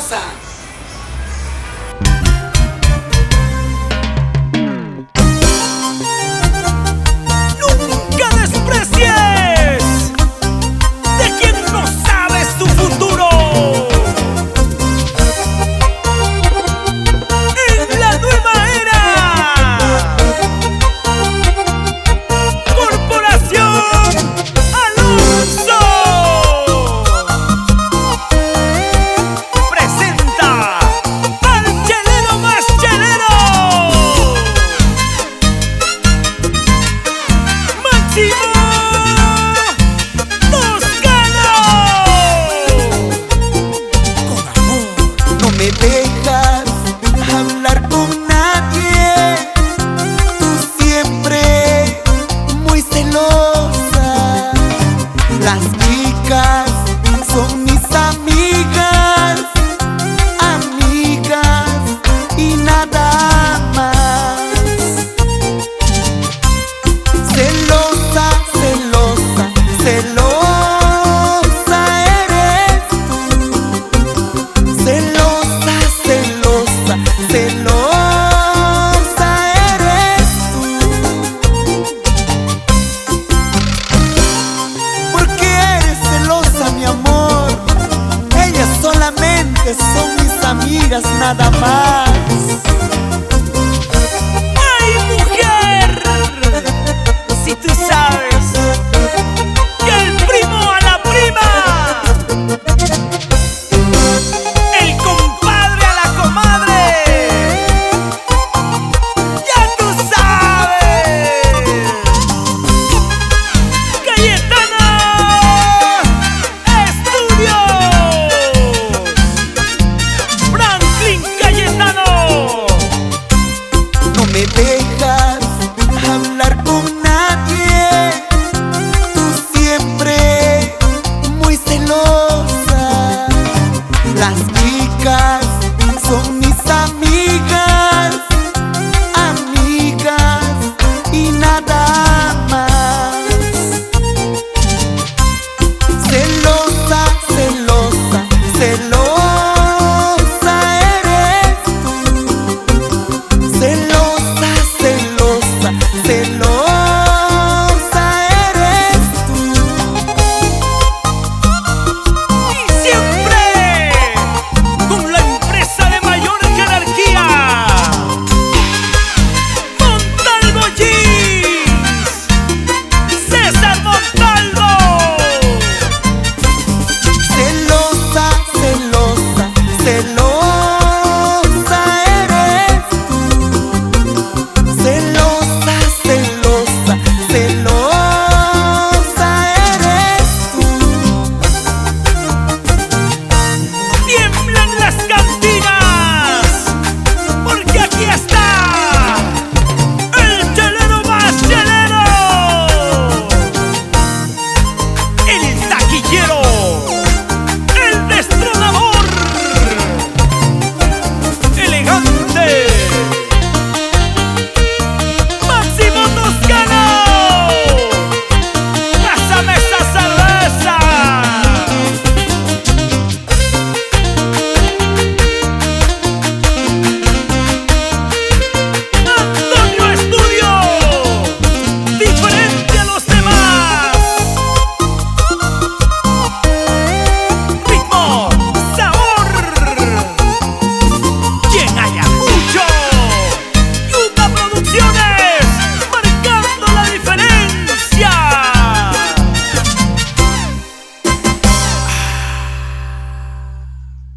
celosa. Nunca desprecies de quien no sabe su futuro. En la nueva era, Corporación Alonso presenta al chelero más chelero, Máximo Toscano. Con amor. No me dejas hablar con nadie, tú siempre muy celosa. Las chicas son mis amigas, amigas y nada más. Celosa, celosa, celosa eres tú. Celosa, celosa, celosa eres tú. ¿Por qué eres celosa, mi amor? Ellas solamente son mis amigas, nada más.